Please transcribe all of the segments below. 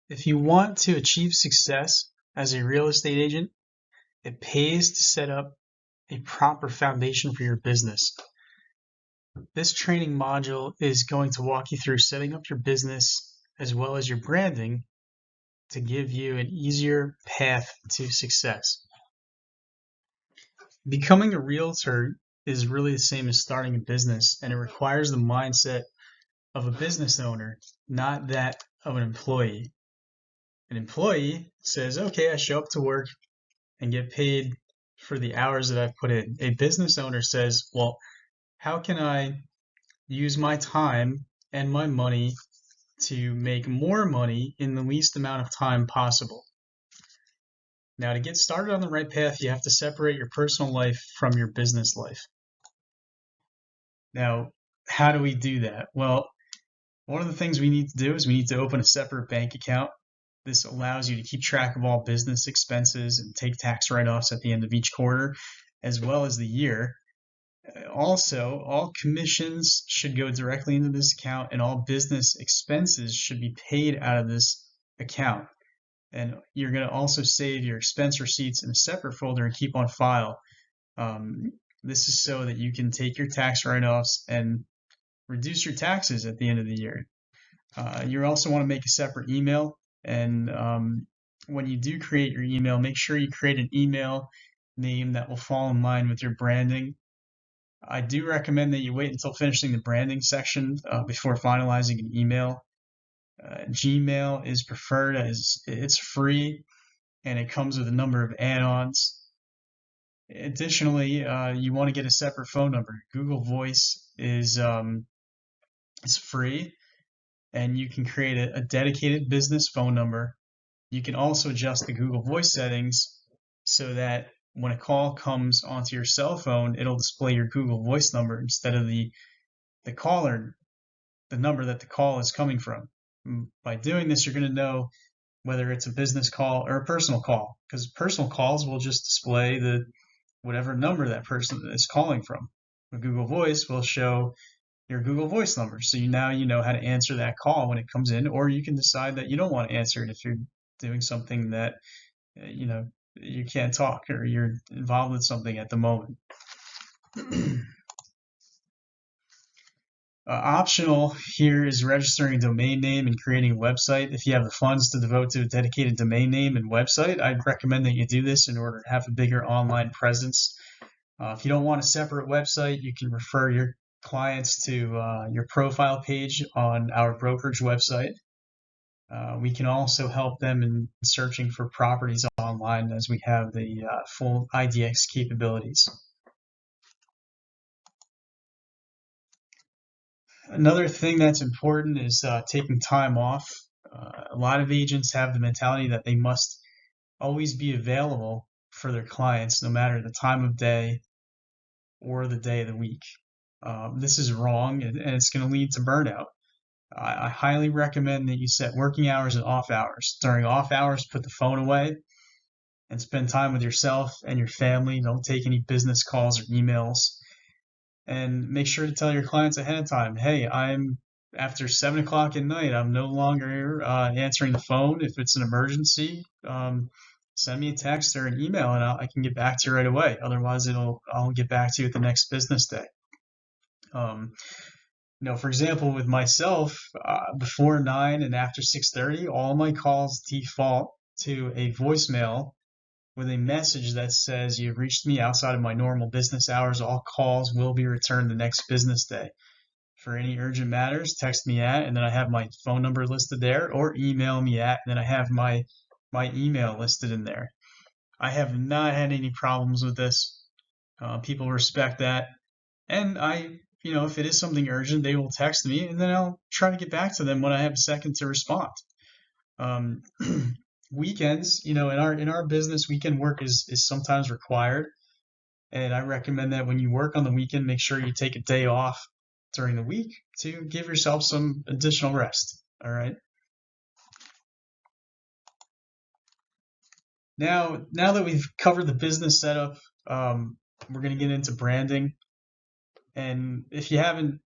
If you want to achieve success as a real estate agent, it pays to set up a proper foundation for your business. This training module is going to walk you through setting up your business as well as your branding to give you an easier path to success. Becoming a realtor is really the same as starting a business, and it requires the mindset of a business owner, not that of an employee. An employee says, okay, I show up to work and get paid for the hours that I've put in. A business owner says, well, how can I use my time and my money to make more money in the least amount of time possible? Now, to get started on the right path, you have to separate your personal life from your business life. Now, how do we do that? Well, one of the things we need to do is we need to open a separate bank account. This allows you to keep track of all business expenses and take tax write-offs at the end of each quarter, as well as the year. Also, all commissions should go directly into this account, and all business expenses should be paid out of this account. And you're going to also save your expense receipts in a separate folder and keep on file. This is so that you can take your tax write-offs and reduce your taxes at the end of the year. You also want to make a separate email, and when you do create your email, make sure you create an email name that will fall in line with your branding. I do recommend that you wait until finishing the branding section before finalizing an email. Gmail is preferred as it's free and it comes with a number of add-ons. Additionally, you want to get a separate phone number. Google Voice is free, and you can create a dedicated business phone number. You can also adjust the Google Voice settings so that when a call comes onto your cell phone, it'll display your Google Voice number instead of the caller, the number that the call is coming from. By doing this, you're going to know whether it's a business call or a personal call, because personal calls will just display the whatever number that person is calling from. The Google Voice will show your Google Voice number, so now you know how to answer that call when it comes in, or you can decide that you don't want to answer it if you're doing something that you can't talk or you're involved with something at the moment. Optional here is registering a domain name and creating a website. If you have the funds to devote to a dedicated domain name and website, I'd recommend that you do this in order to have a bigger online presence. If you don't want a separate website, you can refer your clients to your profile page on our brokerage website. We can also help them in searching for properties online, as we have the full IDX capabilities. Another thing that's important is taking time off. A lot of agents have the mentality that they must always be available for their clients, no matter the time of day or the day of the week. This is wrong, and it's going to lead to burnout. I highly recommend that you set working hours and off hours. During off hours, put the phone away and spend time with yourself and your family. Don't take any business calls or emails. And make sure to tell your clients ahead of time, hey, after 7 o'clock at night, I'm no longer answering the phone. If it's an emergency, send me a text or an email, and I can get back to you right away. Otherwise, I'll get back to you at the next business day. For example, with myself, before 9 and after 6:30, all my calls default to a voicemail with a message that says, you've reached me outside of my normal business hours. All calls will be returned the next business day. For any urgent matters, text me at, and then I have my phone number listed there, or email me at, and then I have my email listed in there. I have not had any problems with this. People respect that. And if it is something urgent, they will text me, and then I'll try to get back to them when I have a second to respond. Weekends, in our business, weekend work is sometimes required, and I recommend that when you work on the weekend, make sure you take a day off during the week to give yourself some additional rest. All right. Now that we've covered the business setup, we're going to get into branding. And if you haven't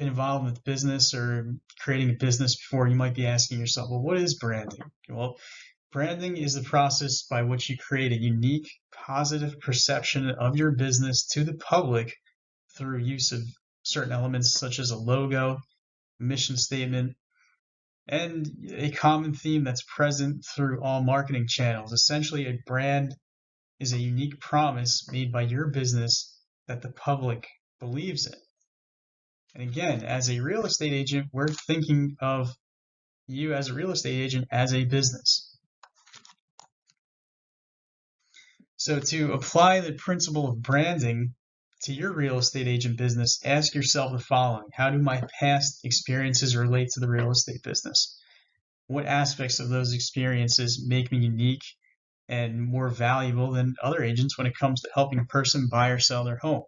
been involved with business or creating a business before, you might be asking yourself, well, what is branding? Well, branding is the process by which you create a unique, positive perception of your business to the public through use of certain elements such as a logo, mission statement, and a common theme that's present through all marketing channels. Essentially, a brand is a unique promise made by your business that the public believes in. And again, as a real estate agent, we're thinking of you as a real estate agent as a business. So to apply the principle of branding to your real estate agent business, ask yourself the following. How do my past experiences relate to the real estate business? What aspects of those experiences make me unique and more valuable than other agents when it comes to helping a person buy or sell their home?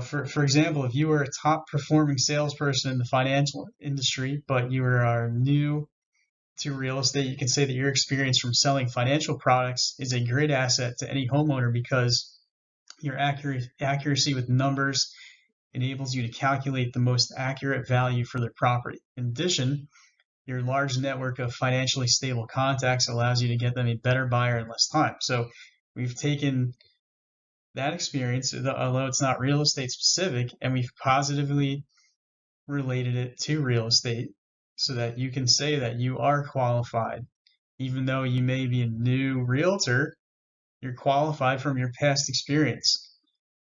For example, if you were a top performing salesperson in the financial industry, but you are new to real estate, you can say that your experience from selling financial products is a great asset to any homeowner because your accuracy with numbers enables you to calculate the most accurate value for their property. In addition, your large network of financially stable contacts allows you to get them a better buyer in less time. So we've taken that experience, although it's not real estate specific, and we've positively related it to real estate so that you can say that you are qualified. Even though you may be a new realtor, you're qualified from your past experience.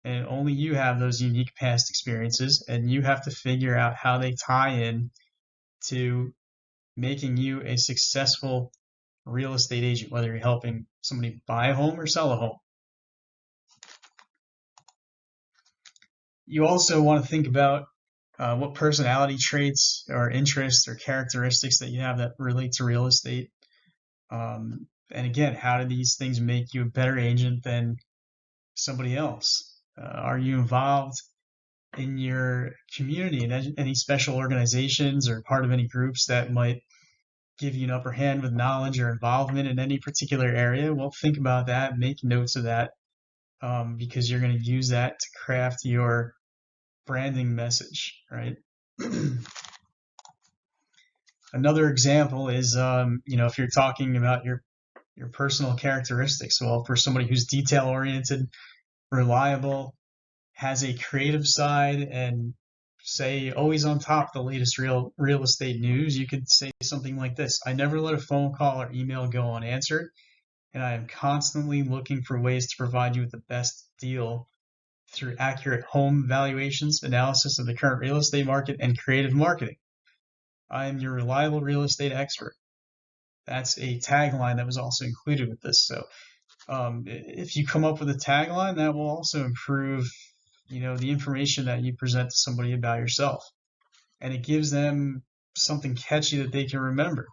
And only you have those unique past experiences, and you have to figure out how they tie in to making you a successful real estate agent, whether you're helping somebody buy a home or sell a home. You also want to think about what personality traits or interests or characteristics that you have that relate to real estate. And again, how do these things make you a better agent than somebody else? Are you involved in your community in any special organizations or part of any groups that might give you an upper hand with knowledge or involvement in any particular area? Well, think about that, make notes of that, because you're going to use that to craft your branding message, right? Another example is, if you're talking about your personal characteristics. Well, for somebody who's detail oriented, reliable, has a creative side, and say always on top of the latest real estate news, you could say something like this: I never let a phone call or email go unanswered, and I am constantly looking for ways to provide you with the best deal through accurate home valuations, analysis of the current real estate market, and creative marketing. I am your reliable real estate expert. That's a tagline that was also included with this. So if you come up with a tagline, that will also improve, the information that you present to somebody about yourself. And it gives them something catchy that they can remember.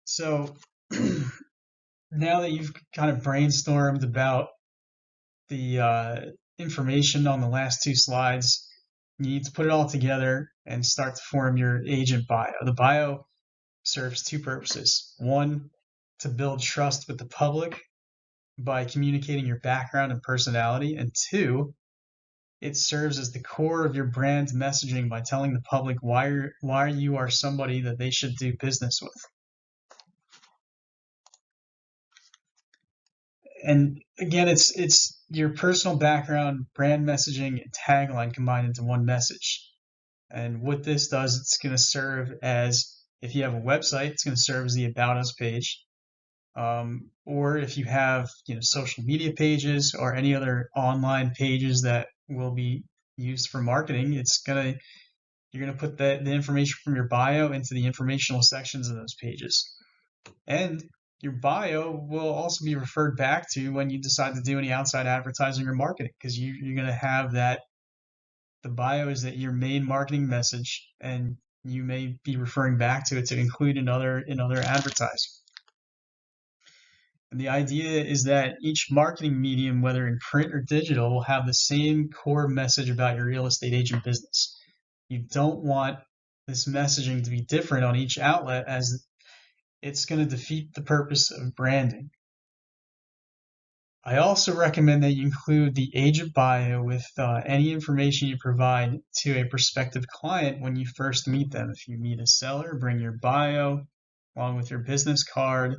So now that you've kind of brainstormed about the information on the last two slides, you need to put it all together and start to form your agent bio. The bio serves two purposes. One, to build trust with the public by communicating your background and personality. And two, it serves as the core of your brand messaging by telling the public why you are somebody that they should do business with. And again, it's your personal background, brand messaging, and tagline combined into one message. And what this does, it's going to serve as, if you have a website, it's going to serve as the About Us page. Or if you have, social media pages or any other online pages that will be used for marketing, you're going to put the information from your bio into the informational sections of those pages. And your bio will also be referred back to when you decide to do any outside advertising or marketing, because you're going to have that. The bio is that your main marketing message, and you may be referring back to it to include in other advertising. And the idea is that each marketing medium, whether in print or digital, will have the same core message about your real estate agent business. You don't want this messaging to be different on each outlet, as it's going to defeat the purpose of branding. I also recommend that you include the agent bio with any information you provide to a prospective client when you first meet them. If you meet a seller, bring your bio along with your business card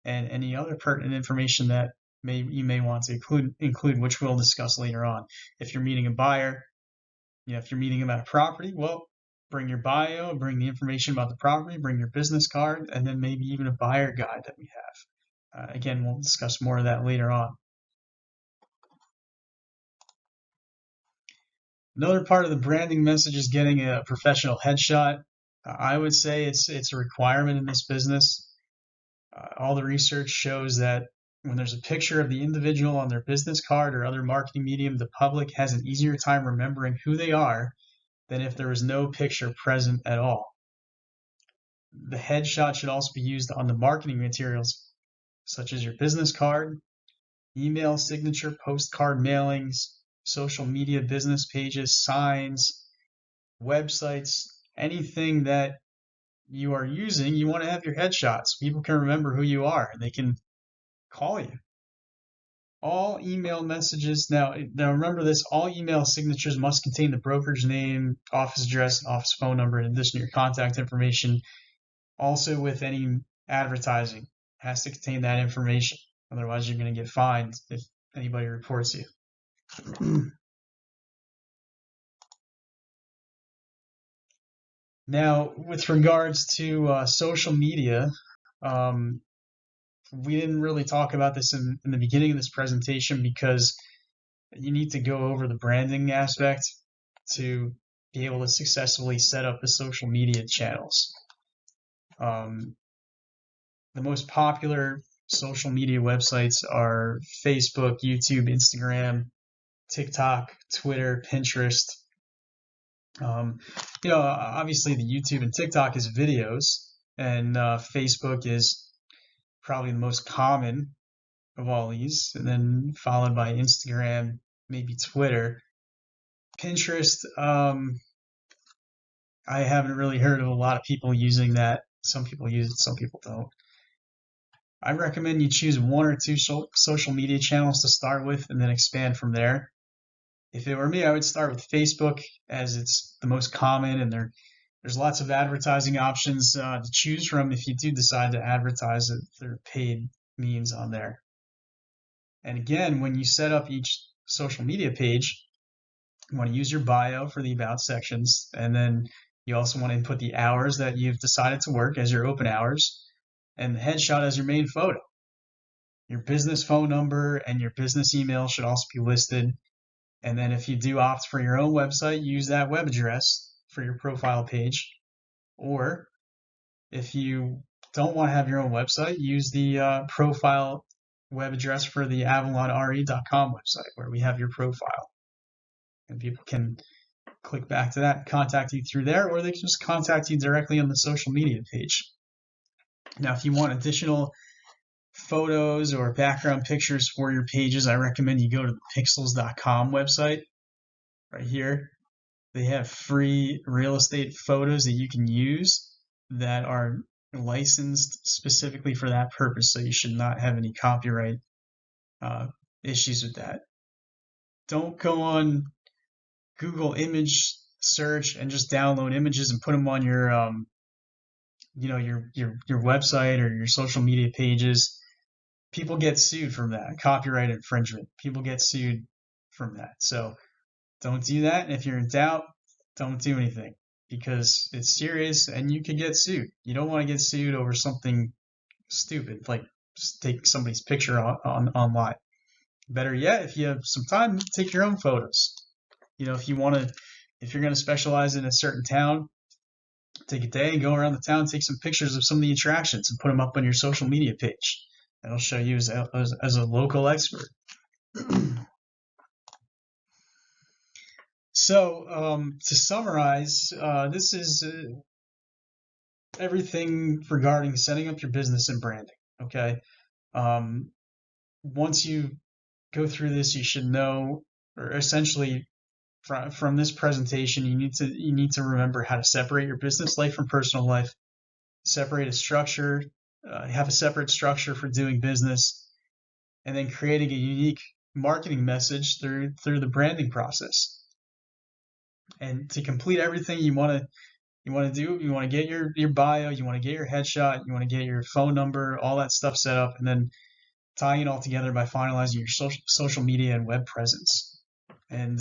and any other pertinent information that you may want to include, which we'll discuss later on. If you're meeting a buyer, if you're meeting them at a property, well, bring your bio, bring the information about the property, bring your business card, and then maybe even a buyer guide that we have. Again, we'll discuss more of that later on. Another part of the branding message is getting a professional headshot. I would say it's a requirement in this business. All the research shows that when there's a picture of the individual on their business card or other marketing medium, the public has an easier time remembering who they are than if there was no picture present at all. The headshot should also be used on the marketing materials, such as your business card, email signature, postcard mailings, social media business pages, signs, websites, anything that you are using. You want to have your headshots. People can remember who you are. They can call you. All email messages, now remember this, all email signatures must contain the broker's name, office address, office phone number, in addition to your contact information. Also with any advertising, has to contain that information. Otherwise, you're going to get fined if anybody reports you. Now, with regards to social media, we didn't really talk about this in the beginning of this presentation because you need to go over the branding aspect to be able to successfully set up the social media channels. The most popular social media websites are Facebook, YouTube, Instagram, TikTok, Twitter, Pinterest. Obviously the YouTube and TikTok is videos, and Facebook is probably the most common of all these, and then followed by Instagram, maybe Twitter. Pinterest, I haven't really heard of a lot of people using that. Some people use it, some people don't. I recommend you choose one or two social media channels to start with and then expand from there. If it were me, I would start with Facebook as it's the most common, and there's lots of advertising options to choose from if you do decide to advertise it through paid means on there. And again, when you set up each social media page, you want to use your bio for the about sections, and then you also want to input the hours that you've decided to work as your open hours, and the headshot as your main photo. Your business phone number and your business email should also be listed. And then if you do opt for your own website, use that web address for your profile page. Or if you don't want to have your own website, use the profile web address for the avalonre.com website where we have your profile. And people can click back to that and contact you through there, or they can just contact you directly on the social media page. Now, if you want additional photos or background pictures for your pages, I recommend you go to the pixels.com website right here. They have free real estate photos that you can use that are licensed specifically for that purpose, so you should not have any copyright issues with that. Don't go on Google image search and just download images and put them on your your website or your social media pages. People get sued from that. Copyright infringement. People get sued from that. So don't do that. And if you're in doubt, don't do anything because it's serious and you could get sued. You don't want to get sued over something stupid like just take somebody's picture online. Better yet, if you have some time, take your own photos. If you're going to specialize in a certain town, take a day and go around the town, take some pictures of some of the attractions and put them up on your social media page. That'll show you as a local expert. So to summarize, this is everything regarding setting up your business and branding. Okay. Once you go through this, you should know, or essentially from this presentation, you need to remember how to separate your business life from personal life, separate a structure, have a separate structure for doing business, and then creating a unique marketing message through the branding process. And to complete everything you want to do, you want to get your bio, you want to get your headshot, you want to get your phone number, all that stuff set up, and then tying it all together by finalizing your social media and web presence. And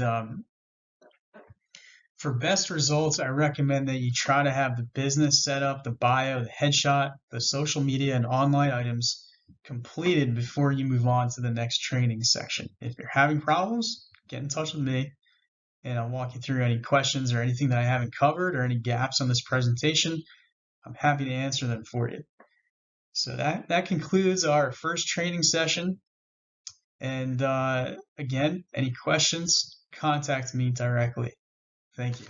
for best results, I recommend that you try to have the business set up, the bio, the headshot, the social media, and online items completed before you move on to the next training section. If you're having problems, get in touch with me, and I'll walk you through any questions or anything that I haven't covered or any gaps on this presentation. I'm happy to answer them for you. So that concludes our first training session. And again, any questions, contact me directly. Thank you.